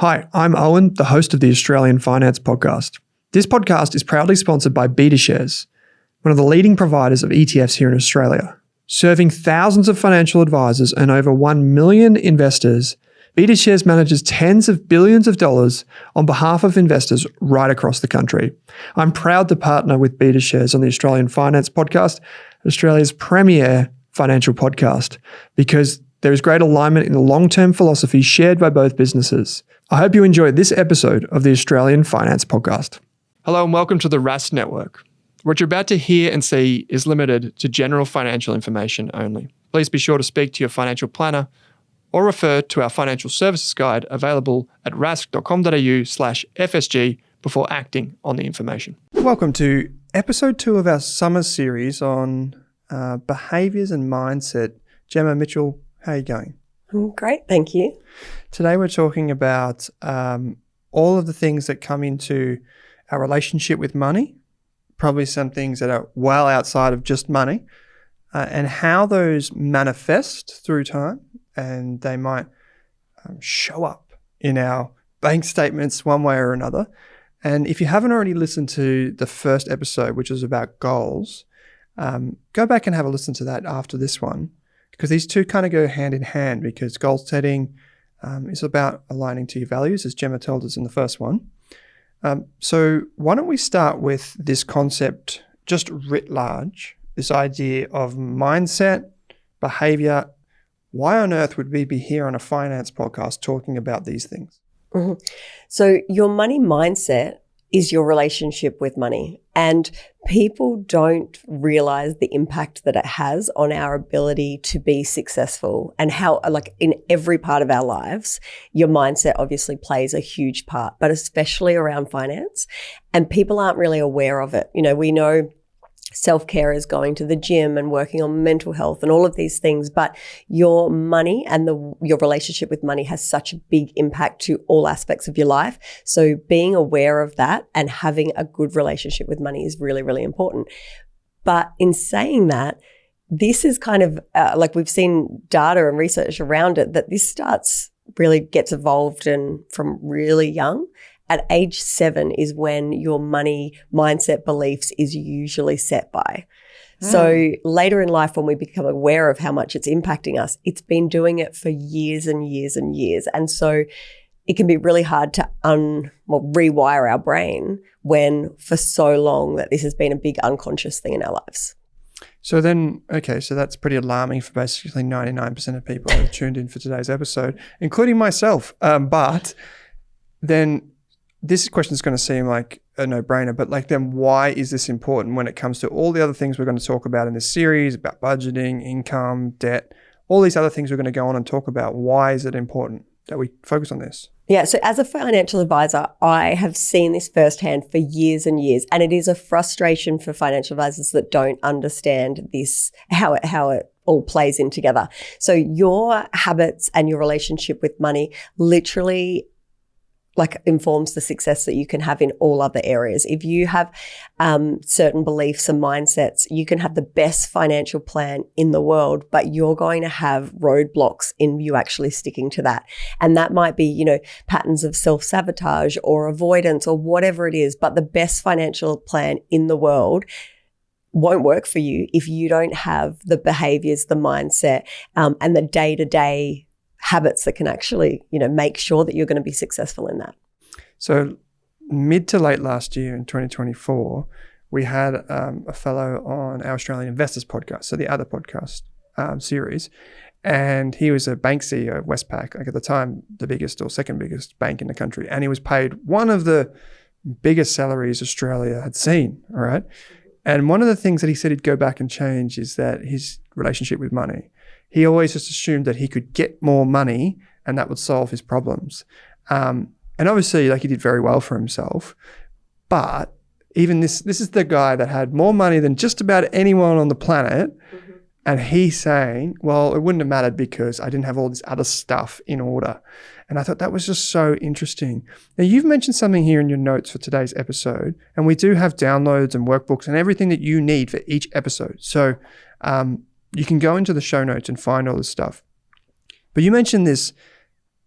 Hi, I'm Owen, the host of the Australian Finance Podcast. This podcast is proudly sponsored by Betashares, one of the leading providers of ETFs here in Australia. Serving thousands of financial advisors and over 1 million investors, Betashares manages tens of billions of dollars on behalf of investors right across the country. I'm proud to partner with Betashares on the Australian Finance Podcast, Australia's premier financial podcast, because there is great alignment in the long-term philosophy shared by both businesses. I hope you enjoyed this episode of the Australian Finance Podcast. Hello and welcome to the Rask Network. What you're about to hear and see is limited to general financial information only. Please be sure to speak to your financial planner or refer to our financial services guide available at rask.com.au/FSG before acting on the information. Welcome to episode 2 of our summer series on behaviours and mindset. Gemma Mitchell, how are you going? Great, thank you. Today we're talking about all of the things that come into our relationship with money, probably some things that are well outside of just money, and how those manifest through time, and they might show up in our bank statements one way or another. And if you haven't already listened to the first episode, which was about goals, go back and have a listen to that after this one, because these two kind of go hand in hand, because goal setting is about aligning to your values, as Gemma told us in the first one. So why don't we start with this concept just writ large, this idea of mindset, behavior. Why on earth would we be here on a finance podcast talking about these things? Mm-hmm. So your money mindset is your relationship with money, and people don't realize the impact that it has on our ability to be successful, and how, like, in every part of our lives, your mindset obviously plays a huge part, but especially around finance, and people aren't really aware of it. You know, we know self-care is going to the gym and working on mental health and all of these things, but your money and your relationship with money has such a big impact to all aspects of your life. So being aware of that and having a good relationship with money is really, really important. But in saying that, this is kind of like, we've seen data and research around it, that this really gets evolved and from really young. At age 7 is when your money mindset beliefs is usually set by. So later in life, when we become aware of how much it's impacting us, it's been doing it for years and years and years. And so it can be really hard to rewire our brain when for so long that this has been a big unconscious thing in our lives. So then, okay, so that's pretty alarming for basically 99% of people who have tuned in for today's episode, including myself. But then this question is going to seem like a no-brainer, but then why is this important when it comes to all the other things we're going to talk about in this series, about budgeting, income, debt, all these other things we're going to go on and talk about? Why is it important that we focus on this? Yeah, so as a financial advisor, I have seen this firsthand for years and years, and it is a frustration for financial advisors that don't understand this, how it all plays in together. So your habits and your relationship with money literally informs the success that you can have in all other areas. If you have certain beliefs and mindsets, you can have the best financial plan in the world, but you're going to have roadblocks in you actually sticking to that. And that might be, patterns of self-sabotage or avoidance or whatever it is, but the best financial plan in the world won't work for you if you don't have the behaviors, the mindset, and the day-to-day habits that can actually, make sure that you're going to be successful in that. So mid to late last year in 2024, we had a fellow on our Australian Investors podcast, so the other podcast series, and he was a bank CEO of Westpac, at the time, the biggest or second biggest bank in the country, and he was paid one of the biggest salaries Australia had seen, all right? And one of the things that he said he'd go back and change is that his relationship with money. He always just assumed that he could get more money and that would solve his problems. And obviously, he did very well for himself. But even this is the guy that had more money than just about anyone on the planet. Mm-hmm. And he's saying, well, it wouldn't have mattered because I didn't have all this other stuff in order. And I thought that was just so interesting. Now, you've mentioned something here in your notes for today's episode, and we do have downloads and workbooks and everything that you need for each episode. So you can go into the show notes and find all this stuff. But you mentioned this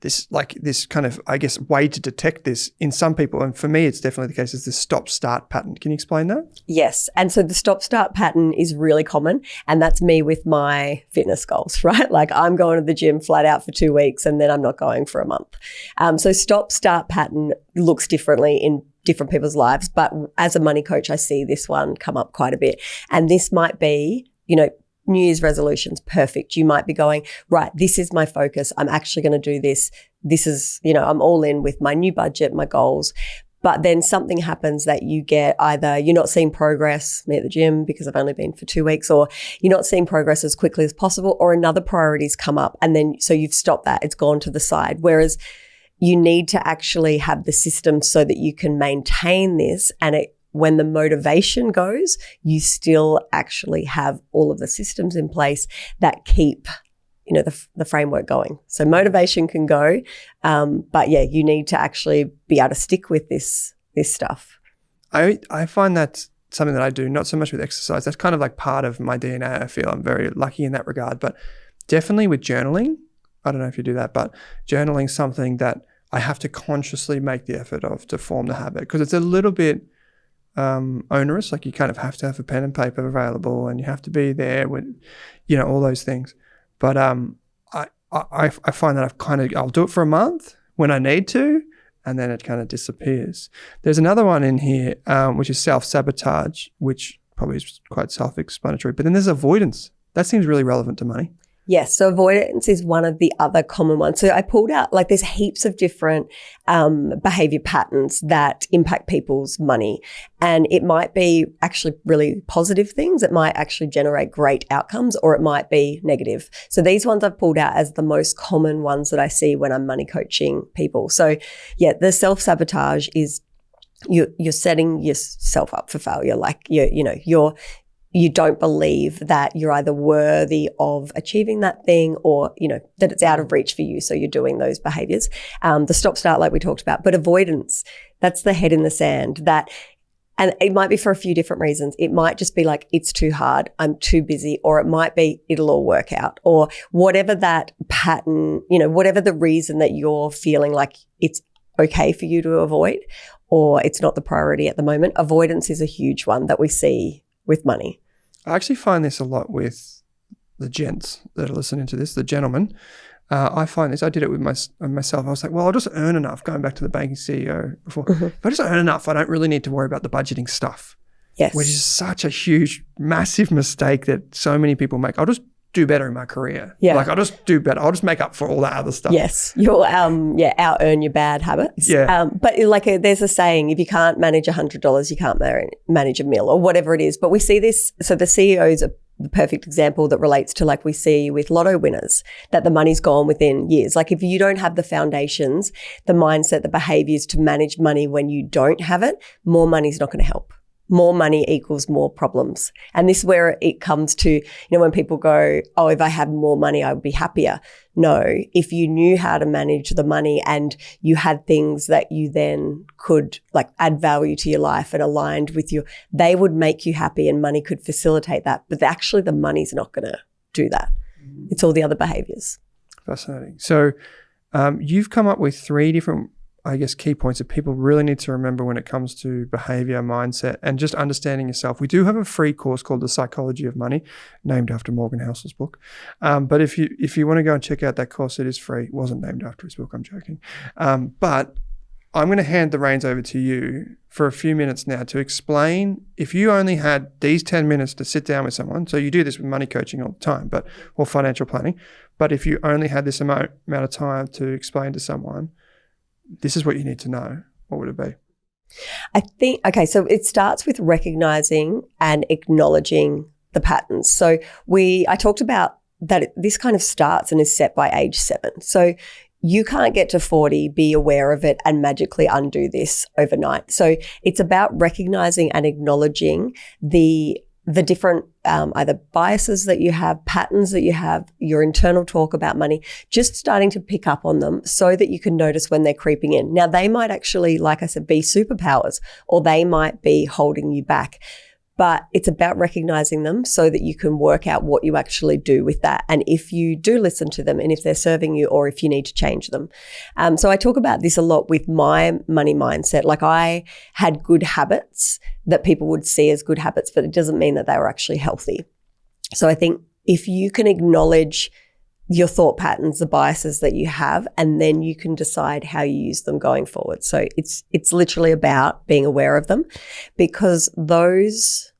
this kind of, I guess, way to detect this in some people. And for me, it's definitely the case, is this stop-start pattern. Can you explain that? Yes. And so the stop-start pattern is really common. And that's me with my fitness goals, right? Like I'm going to the gym flat out for 2 weeks and then I'm not going for a month. So stop-start pattern looks differently in different people's lives. But as a money coach, I see this one come up quite a bit. And this might be, New Year's resolutions, perfect. You might be going, right, this is my focus. I'm actually going to do this. This is, I'm all in with my new budget, my goals. But then something happens that you get, either you're not seeing progress, me at the gym because I've only been for 2 weeks, or you're not seeing progress as quickly as possible, or another priority's come up. And then, so you've stopped that. It's gone to the side. Whereas you need to actually have the system so that you can maintain this, and when the motivation goes, you still actually have all of the systems in place that keep, the framework going. So motivation can go, but yeah, you need to actually be able to stick with this stuff. I find that's something that I do, not so much with exercise. That's kind of like part of my DNA. I feel I'm very lucky in that regard, but definitely with journaling. I don't know if you do that, but journaling something that I have to consciously make the effort of to form the habit, because it's a little bit onerous. Like you kind of have to have a pen and paper available, and you have to be there when, all those things. But I find that I'll do it for a month when I need to, and then it kind of disappears. There's another one in here, which is self-sabotage, which probably is quite self-explanatory. But then there's avoidance. That seems really relevant to money. Yes. So avoidance is one of the other common ones. So I pulled out, there's heaps of different behavior patterns that impact people's money. And it might be actually really positive things. It might actually generate great outcomes, or it might be negative. So these ones I've pulled out as the most common ones that I see when I'm money coaching people. So yeah, the self-sabotage is you're setting yourself up for failure. Like you don't believe that you're either worthy of achieving that thing, or, that it's out of reach for you. So you're doing those behaviors. The stop-start, like we talked about, but avoidance, that's the head in the sand. And it might be for a few different reasons. It might just be like, it's too hard, I'm too busy, or it might be, it'll all work out, or whatever that pattern, whatever the reason that you're feeling like it's okay for you to avoid, or it's not the priority at the moment. Avoidance is a huge one that we see with money. I actually find this a lot with the gents that are listening to this, the gentlemen. I find this, I did it with myself. I was like, well, I'll just earn enough, going back to the banking CEO before. Mm-hmm. If I just earn enough, I don't really need to worry about the budgeting stuff. Yes. Which is such a huge, massive mistake that so many people make. I'll just do better in my career. Yeah. I'll just do better. I'll just make up for all that other stuff. Yes. You'll out-earn your bad habits. Yeah. But there's a saying, if you can't manage $100, you can't manage a meal, or whatever it is. But we see this, so the CEOs are the perfect example that relates to we see with lotto winners, that the money's gone within years. If you don't have the foundations, the mindset, the behaviors to manage money when you don't have it, more money's not going to help. More money equals more problems. And this is where it comes to, when people go, oh, if I had more money, I would be happier. No, if you knew how to manage the money and you had things that you then could add value to your life and aligned with you, they would make you happy, and money could facilitate that. But actually the money's not going to do that. It's all the other behaviors. Fascinating. So you've come up with 3 different, key points that people really need to remember when it comes to behavior, mindset, and just understanding yourself. We do have a free course called The Psychology of Money, named after Morgan Housel's book. But if you want to go and check out that course, it is free. It wasn't named after his book, I'm joking. But I'm going to hand the reins over to you for a few minutes now to explain, if you only had these 10 minutes to sit down with someone, so you do this with money coaching all the time, or financial planning, but if you only had this amount of time to explain to someone, this is what you need to know, what would it be? I think, so it starts with recognizing and acknowledging the patterns. So I talked about that this kind of starts and is set by age 7. So you can't get to 40, be aware of it, and magically undo this overnight. So it's about recognizing and acknowledging the different either biases that you have, patterns that you have, your internal talk about money, just starting to pick up on them so that you can notice when they're creeping in. Now, they might actually, like I said, be superpowers, or they might be holding you back. But it's about recognizing them so that you can work out what you actually do with that. And if you do listen to them and if they're serving you or if you need to change them. So I talk about this a lot with my money mindset. Like I had good habits that people would see as good habits, but it doesn't mean that they were actually healthy. So I think if you can acknowledge your thought patterns, the biases that you have, and then you can decide how you use them going forward. So it's literally about being aware of them, because those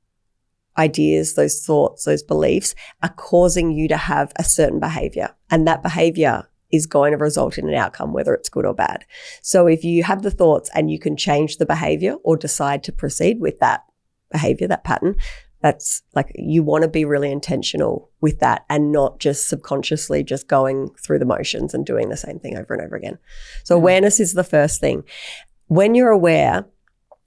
ideas, those thoughts, those beliefs are causing you to have a certain behavior, and that behavior is going to result in an outcome, whether it's good or bad. So if you have the thoughts and you can change the behavior or decide to proceed with that behavior, that pattern, that's like, you want to be really intentional with that and not just subconsciously just going through the motions and doing the same thing over and over again. So awareness is the first thing. When you're aware,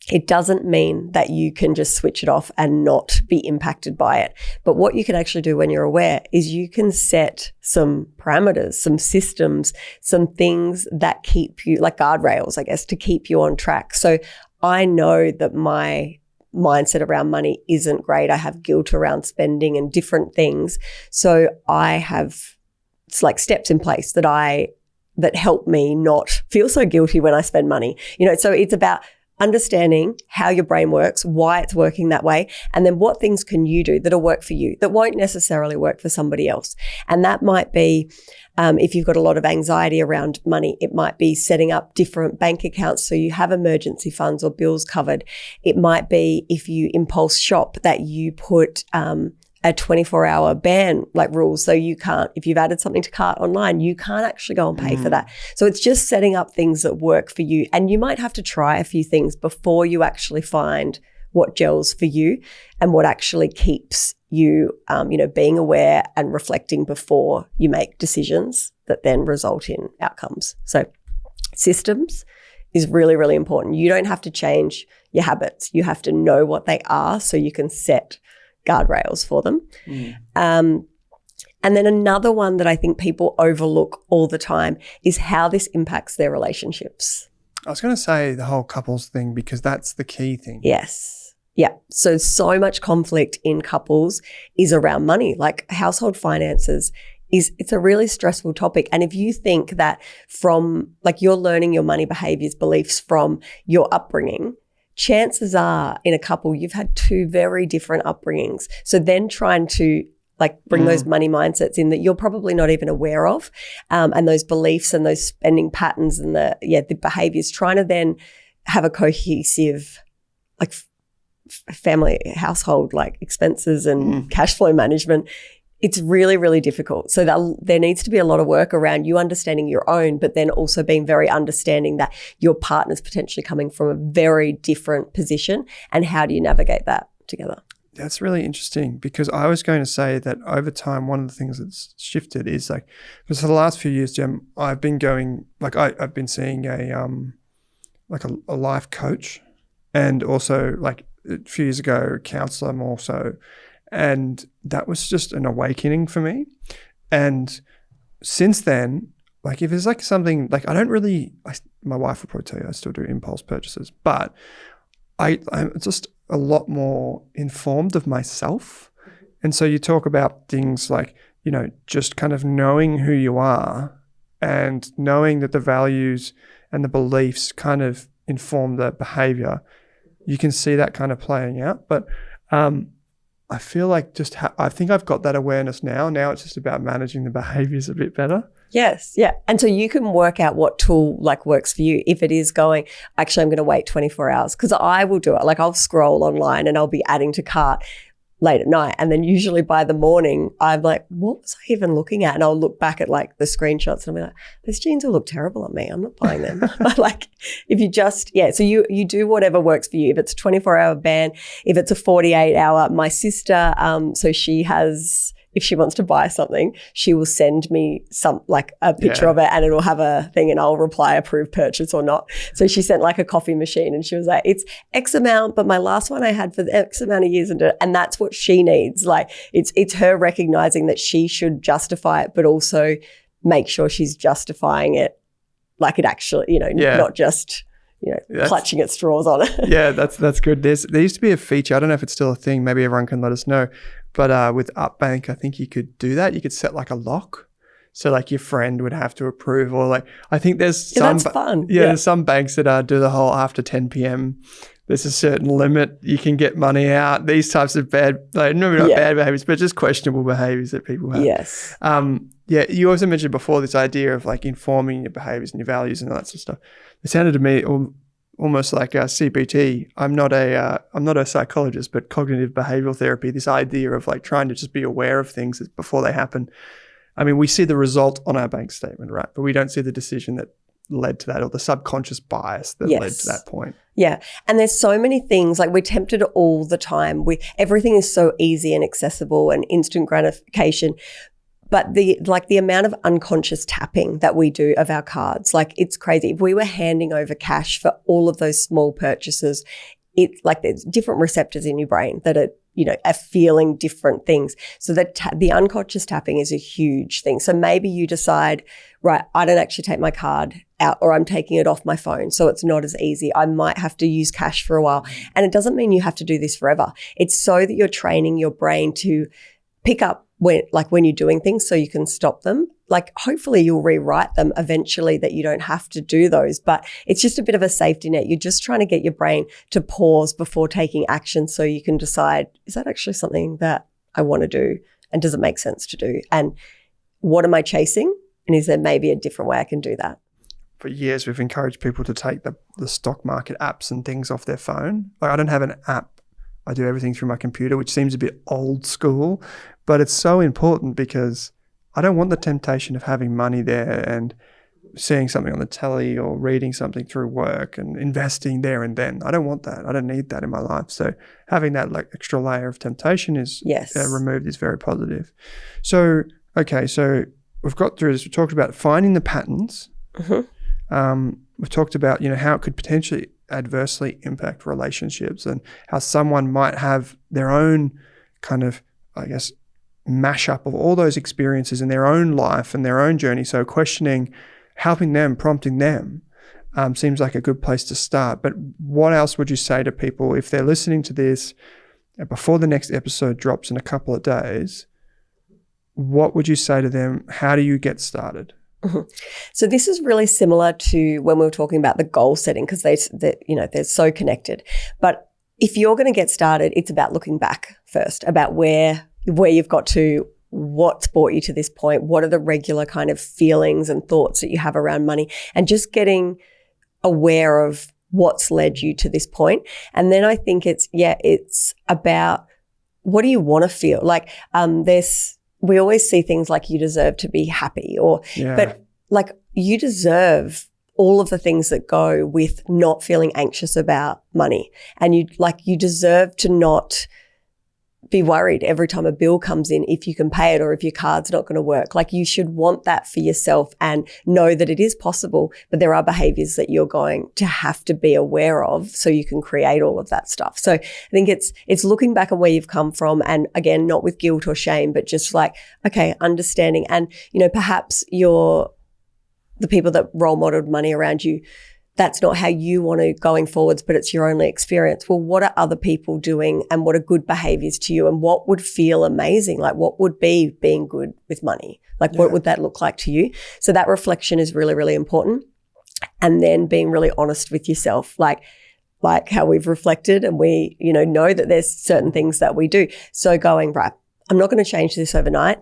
it doesn't mean that you can just switch it off and not be impacted by it. But what you can actually do when you're aware is you can set some parameters, some systems, some things that keep you, like guardrails, I guess, to keep you on track. So I know that my mindset around money isn't great. I have guilt around spending and different things. So I have, it's like steps in place that help me not feel so guilty when I spend money. So it's about understanding how your brain works, why it's working that way, and then what things can you do that'll work for you that won't necessarily work for somebody else. And that might be, if you've got a lot of anxiety around money, it might be setting up different bank accounts so you have emergency funds or bills covered. It might be if you impulse shop that you put a 24-hour ban like rules, so you can't, if you've added something to cart online, you can't actually go and pay for that. So it's just setting up things that work for you, and you might have to try a few things before you actually find what gels for you and what actually keeps you, being aware and reflecting before you make decisions that then result in outcomes. So systems is really, really important. You don't have to change your habits. You have to know what they are so you can set guardrails for them. And then another one that I think people overlook all the time is how this impacts their relationships. I was going to say the whole couples thing, because that's the key thing. Yes. Yeah. So much conflict in couples is around money, like household finances. It's a really stressful topic. And if you think that from, like, you're learning your money behaviors, beliefs from your upbringing, chances are in a couple, you've had two very different upbringings. So then trying to bring those money mindsets in that you're probably not even aware of, and those beliefs and those spending patterns and the behaviors, trying to then have a cohesive family household expenses and cash flow management. It's really, really difficult. So there needs to be a lot of work around you understanding your own, but then also being very understanding that your partner's potentially coming from a very different position, and how do you navigate that together? That's really interesting, because I was going to say that over time, one of the things that's shifted is because for the last few years, Gem, I've been going, I've been seeing a life coach, and also a few years ago, a counselor more so. And that was just an awakening for me. And since then, if there's something, I don't really, my wife will probably tell you I still do impulse purchases, but I'm just a lot more informed of myself. And so you talk about things just kind of knowing who you are and knowing that the values and the beliefs kind of inform the behavior. You can see that kind of playing out. But I feel like I think I've got that awareness now. Now it's just about managing the behaviors a bit better. Yes, yeah. And so you can work out what tool works for you. If it is going, actually, I'm going to wait 24 hours, because I will do it. I'll scroll online and I'll be adding to cart late at night. And then usually by the morning, I'm like, what was I even looking at? And I'll look back at the screenshots and I'll be like, those jeans will look terrible on me. I'm not buying them. But if you just, so you do whatever works for you. If it's a 24-hour ban, if it's a 48-hour, my sister, so she has, if she wants to buy something, she will send me a picture of it, and it'll have a thing, and I'll reply approved purchase or not. So she sent a coffee machine, and she was like, it's X amount, but my last one I had for the X amount of years, and that's what she needs. It's her recognizing that she should justify it, but also make sure she's justifying it it actually, not just clutching at straws on it. Yeah, that's good. There used to be a feature, I don't know if it's still a thing, maybe everyone can let us know, but with Upbank, I think you could do that. You could set like a lock. So like your friend would have to approve, or like, I think there's some, that's fun. There's some banks that do the whole after 10 p.m. There's a certain limit you can get money out. These types of bad, like maybe not bad behaviors, but just questionable behaviors that people have. Yes. You also mentioned before this idea of like informing your behaviors and your values and all that sort of stuff. It sounded to me almost like a CBT. I'm not a psychologist, but cognitive behavioral therapy, this idea of like trying to just be aware of things before they happen. I mean, we see the result on our bank statement, right? But we don't see the decision that led to that, or the subconscious bias that led to that point. Yeah. And there's so many things, like we're tempted all the time. Everything is so easy and accessible and instant gratification. But the amount of unconscious tapping that we do of our cards, like it's crazy. If we were handing over cash for all of those small purchases, it's like there's different receptors in your brain that are feeling different things. So the unconscious tapping is a huge thing. So maybe you decide, right, I don't actually take my card out, or I'm taking it off my phone, so it's not as easy. I might have to use cash for a while. And it doesn't mean you have to do this forever. It's so that you're training your brain to pick up when you're doing things so you can stop them. Like hopefully you'll rewrite them eventually that you don't have to do those, but it's just a bit of a safety net. You're just trying to get your brain to pause before taking action so you can decide, is that actually something that I want to do? And does it make sense to do? And what am I chasing? And is there maybe a different way I can do that? For years, we've encouraged people to take the stock market apps and things off their phone. Like I don't have an app. I do everything through my computer, which seems a bit old school, but it's so important because I don't want the temptation of having money there and seeing something on the telly or reading something through work and investing there and then. I don't want that. I don't need that in my life. So having that like extra layer of temptation is removed is very positive. So, okay, so we've got through this. We talked about finding the patterns. Mm-hmm. We've talked about, how it could potentially adversely impact relationships and how someone might have their own kind of, I guess, mashup of all those experiences in their own life and their own journey. So questioning, helping them, prompting them seems like a good place to start. But what else would you say to people if they're listening to this before the next episode drops in a couple of days? What would you say to them? How do you get started? Mm-hmm. So this is really similar to when we were talking about the goal setting because they're so connected. But if you're going to get started, it's about looking back first, about where you've got to, what's brought you to this point, what are the regular kind of feelings and thoughts that you have around money, and just getting aware of what's led you to this point. And then I think it's about what do you want to feel? Like we always see things like you deserve to be happy but like you deserve all of the things that go with not feeling anxious about money. And you deserve to not be worried every time a bill comes in if you can pay it or if your card's not going to work. Like you should want that for yourself and know that it is possible, but there are behaviors that you're going to have to be aware of so you can create all of that stuff. So I think it's looking back on where you've come from, and again, not with guilt or shame, but just like, okay, understanding. And, perhaps the people that role modeled money around you, that's not how you want to going forwards, but it's your only experience. Well, what are other people doing and what are good behaviors to you and what would feel amazing? Like what would be being good with money? Like what would that look like to you? So that reflection is really, really important. And then being really honest with yourself, like how we've reflected and we, know that there's certain things that we do. So going, right, I'm not going to change this overnight.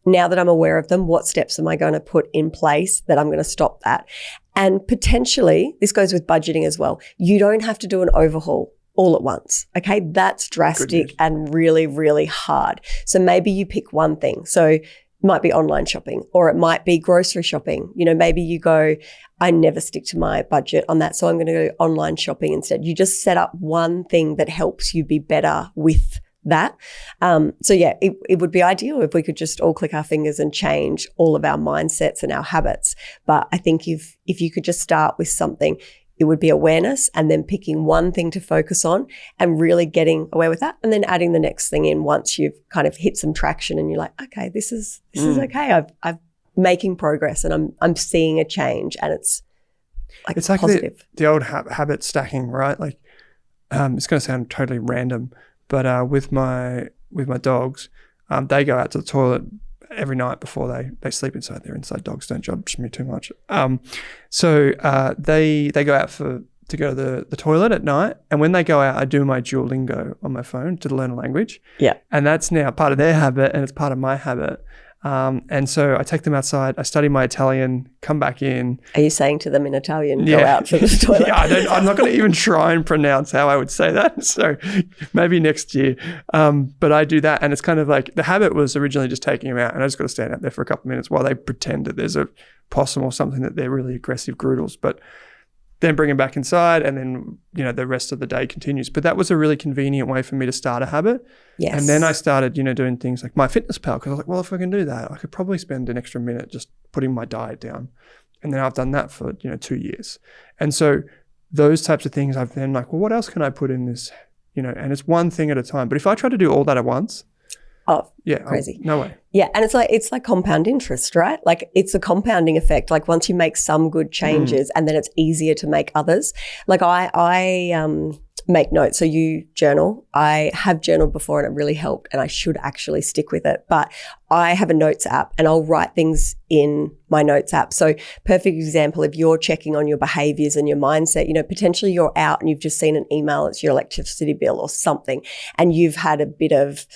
Now that I'm aware of them, what steps am I going to put in place that I'm going to stop that? And potentially, this goes with budgeting as well. You don't have to do an overhaul all at once, okay? That's drastic and really, really hard. So maybe you pick one thing. So it might be online shopping or it might be grocery shopping. Maybe you go, I never stick to my budget on that, so I'm going to go online shopping instead. You just set up one thing that helps you be better with that. It would be ideal if we could just all click our fingers and change all of our mindsets and our habits. But I think if you could just start with something, it would be awareness and then picking one thing to focus on and really getting aware with that and then adding the next thing in once you've kind of hit some traction and you're like, okay, this is okay. I'm making progress and I'm seeing a change and it's like it's like positive. the old habit stacking, right? Like it's going to sound totally random, but with my dogs, they go out to the toilet every night before they sleep inside. They're inside dogs, don't judge me too much. So they go out to go to the toilet at night, and when they go out, I do my Duolingo on my phone to learn a language. Yeah. And that's now part of their habit, and it's part of my habit. And so I take them outside, I study my Italian, come back in. Are you saying to them in Italian, go out to the toilet? Yeah, I'm not going to even try and pronounce how I would say that. So maybe next year. But I do that. And it's kind of like the habit was originally just taking them out, and I just got to stand out there for a couple of minutes while they pretend that there's a possum or something, that they're really aggressive groodles. But then bring them back inside, and then, the rest of the day continues. But that was a really convenient way for me to start a habit. Yes. And then I started, doing things like MyFitnessPal, because I was like, well, if I can do that, I could probably spend an extra minute just putting my diet down. And then I've done that for, 2 years. And so those types of things, I've been like, well, what else can I put in this? And it's one thing at a time. But if I try to do all that at once, crazy. No way. Yeah, and it's like compound interest, right? Like it's a compounding effect. Like once you make some good changes, and then it's easier to make others. Like I make notes. So you journal. I have journaled before, and it really helped, and I should actually stick with it. But I have a notes app, and I'll write things in my notes app. So perfect example, if you're checking on your behaviors and your mindset, potentially you're out and you've just seen an email, it's your electricity bill or something, and you've had a bit of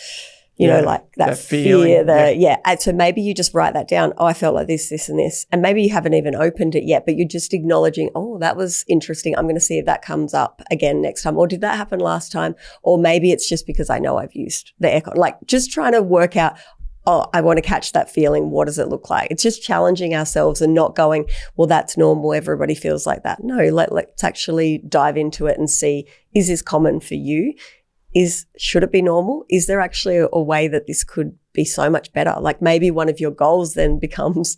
like that fear, And so maybe you just write that down. Oh, I felt like this, and this. And maybe you haven't even opened it yet, but you're just acknowledging, oh, that was interesting. I'm going to see if that comes up again next time. Or did that happen last time? Or maybe it's just because I know I've used the aircon. Like just trying to work out, oh, I want to catch that feeling. What does it look like? It's just challenging ourselves and not going, well, that's normal. Everybody feels like that. No, let's actually dive into it and see, is this common for you? Should it be normal? Is there actually a way that this could be so much better? Like maybe one of your goals then becomes,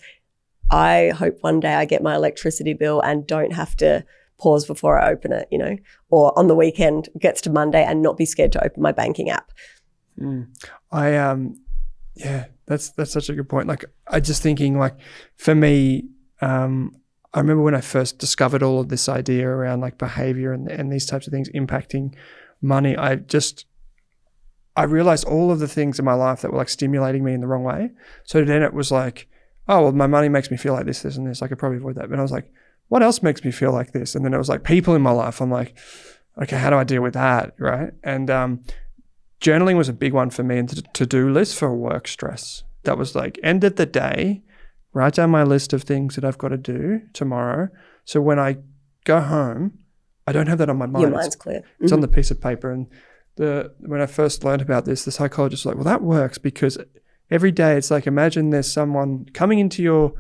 I hope one day I get my electricity bill and don't have to pause before I open it, or on the weekend gets to Monday and not be scared to open my banking app. That's such a good point. Like I just thinking, like for me, I remember when I first discovered all of this idea around like behavior and these types of things impacting money, I realized all of the things in my life that were like stimulating me in the wrong way. So then it was like, oh, well, my money makes me feel like this, and this. I could probably avoid that. But I was like, what else makes me feel like this? And then it was like people in my life. I'm like, okay, how do I deal with that? Right. And journaling was a big one for me, and to-do list for work stress. That was like end of the day, write down my list of things that I've got to do tomorrow. So when I go home, I don't have that on my mind. Your mind's clear. It's on the piece of paper. And when I first learned about this, the psychologist was like, well, that works because every day it's like, imagine there's someone coming into your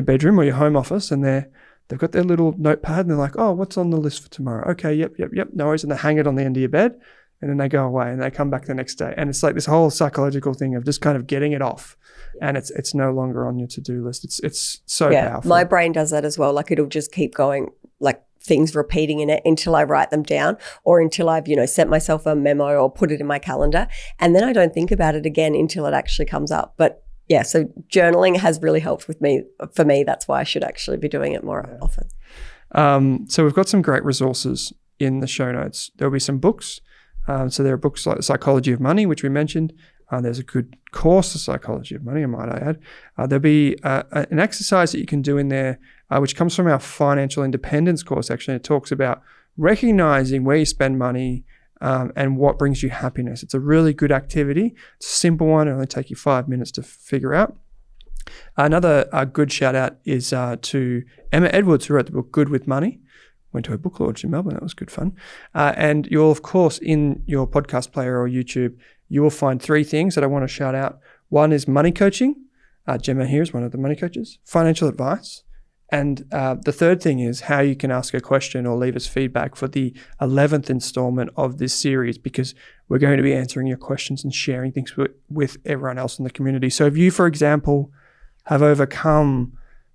bedroom or your home office, and they've got their little notepad, and they're like, oh, what's on the list for tomorrow? Okay, yep, no worries. And they hang it on the end of your bed, and then they go away and they come back the next day. And it's like this whole psychological thing of just kind of getting it off, and it's no longer on your to-do list. It's so powerful. My brain does that as well. Like it'll just keep going, like things repeating in it until I write them down, or until I've, sent myself a memo or put it in my calendar. And then I don't think about it again until it actually comes up. But yeah, so journaling has really helped with me. For me, that's why I should actually be doing it more often. So we've got some great resources in the show notes. There'll be some books. So there are books like The Psychology of Money, which we mentioned. There's a good course, The Psychology of Money, I might add. There'll be an exercise that you can do in there, which comes from our financial independence course, actually. It talks about recognizing where you spend money and what brings you happiness. It's a really good activity. It's a simple one. It'll only take you 5 minutes to figure out. Another good shout out is to Emma Edwards, who wrote the book Good with Money. Went to a book launch in Melbourne. That was good fun. And you'll, of course, in your podcast player or YouTube, you will find 3 things that I want to shout out. One is money coaching. Gemma here is one of the money coaches. Financial advice. And the third thing is how you can ask a question or leave us feedback for the 11th installment of this series, because we're going to be answering your questions and sharing things with everyone else in the community. So if you, for example, have overcome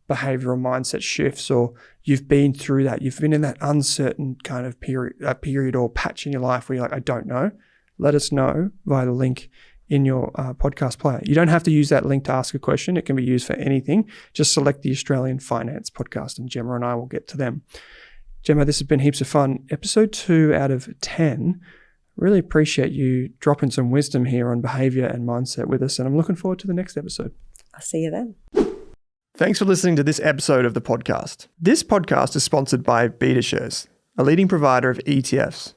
behavioral mindset shifts, or you've been through that, you've been in that uncertain kind of period or patch in your life where you're like, I don't know, let us know via the link in your podcast player. You don't have to use that link to ask a question. It can be used for anything. Just select the Australian Finance Podcast and Gemma and I will get to them. Gemma, this has been heaps of fun. Episode 2 out of 10. Really appreciate you dropping some wisdom here on behavior and mindset with us, and I'm looking forward to the next episode. I'll see you then. Thanks for listening to this episode of the podcast. This podcast is sponsored by Betashares, a leading provider of ETFs,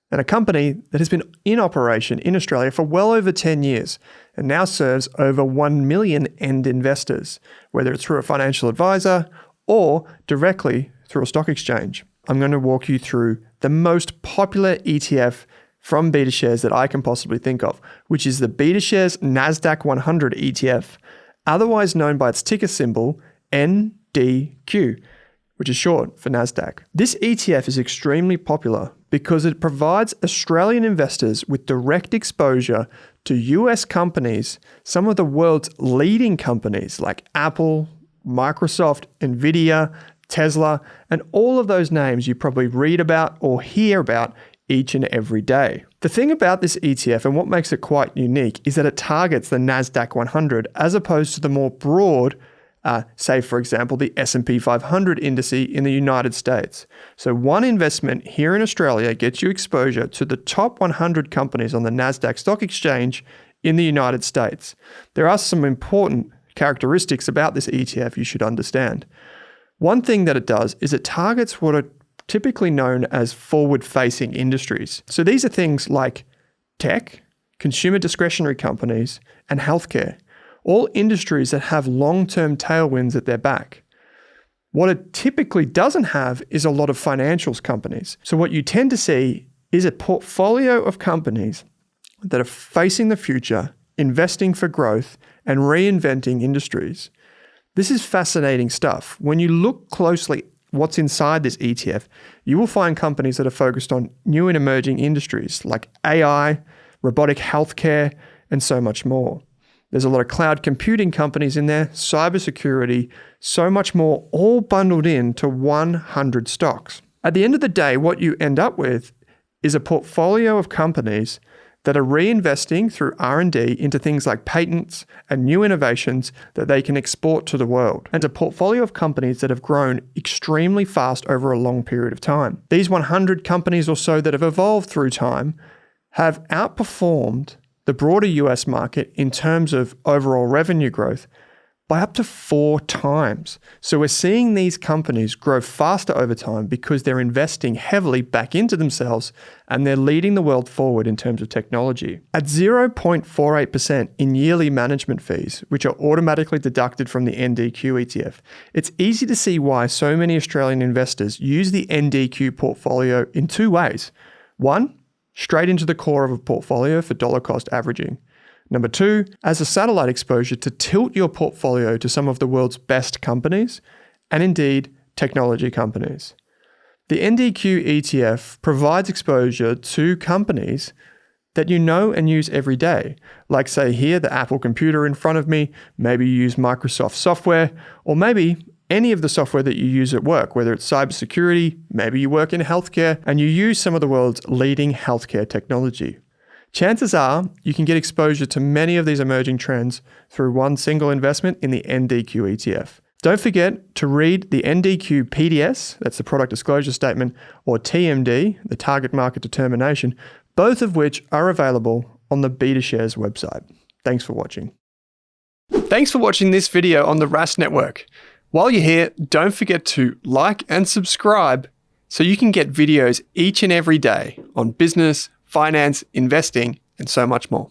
and a company that has been in operation in Australia for well over 10 years and now serves over 1 million end investors, whether it's through a financial advisor or directly through a stock exchange. I'm going to walk you through the most popular ETF from Betashares that I can possibly think of, which is the Betashares NASDAQ 100 ETF, otherwise known by its ticker symbol NDQ, which is short for NASDAQ. This ETF is extremely popular because it provides Australian investors with direct exposure to US companies, some of the world's leading companies like Apple, Microsoft, Nvidia, Tesla, and all of those names you probably read about or hear about each and every day. The thing about this ETF and what makes it quite unique is that it targets the NASDAQ 100 as opposed to the more broad say, for example, the S&P 500 indice in the United States. So one investment here in Australia gets you exposure to the top 100 companies on the NASDAQ stock exchange in the United States. There are some important characteristics about this ETF you should understand. One thing that it does is it targets what are typically known as forward-facing industries. So these are things like tech, consumer discretionary companies, and healthcare. All industries that have long-term tailwinds at their back. What it typically doesn't have is a lot of financials companies. So what you tend to see is a portfolio of companies that are facing the future, investing for growth, and reinventing industries. This is fascinating stuff. When you look closely what's inside this ETF, you will find companies that are focused on new and emerging industries like AI, robotic healthcare, and so much more. There's a lot of cloud computing companies in there, cybersecurity, so much more, all bundled into 100 stocks. At the end of the day, what you end up with is a portfolio of companies that are reinvesting through R&D into things like patents and new innovations that they can export to the world, and a portfolio of companies that have grown extremely fast over a long period of time. These 100 companies or so that have evolved through time have outperformed the broader US market in terms of overall revenue growth by up to 4 times. So we're seeing these companies grow faster over time because they're investing heavily back into themselves and they're leading the world forward in terms of technology. At 0.48% in yearly management fees, which are automatically deducted from the NDQ ETF, it's easy to see why so many Australian investors use the NDQ portfolio in 2 ways. 1, straight into the core of a portfolio for dollar cost averaging. Number 2, as a satellite exposure to tilt your portfolio to some of the world's best companies, and indeed, technology companies. The NDQ ETF provides exposure to companies that you know and use every day. Like say here, the Apple computer in front of me, maybe you use Microsoft software, or maybe any of the software that you use at work, whether it's cybersecurity, maybe you work in healthcare, and you use some of the world's leading healthcare technology. Chances are you can get exposure to many of these emerging trends through one single investment in the NDQ ETF. Don't forget to read the NDQ PDS, that's the product disclosure statement, or TMD, the target market determination, both of which are available on the Betashares website. Thanks for watching. Thanks for watching this video on the Rask Network. While you're here, don't forget to like and subscribe so you can get videos each and every day on business, finance, investing, and so much more.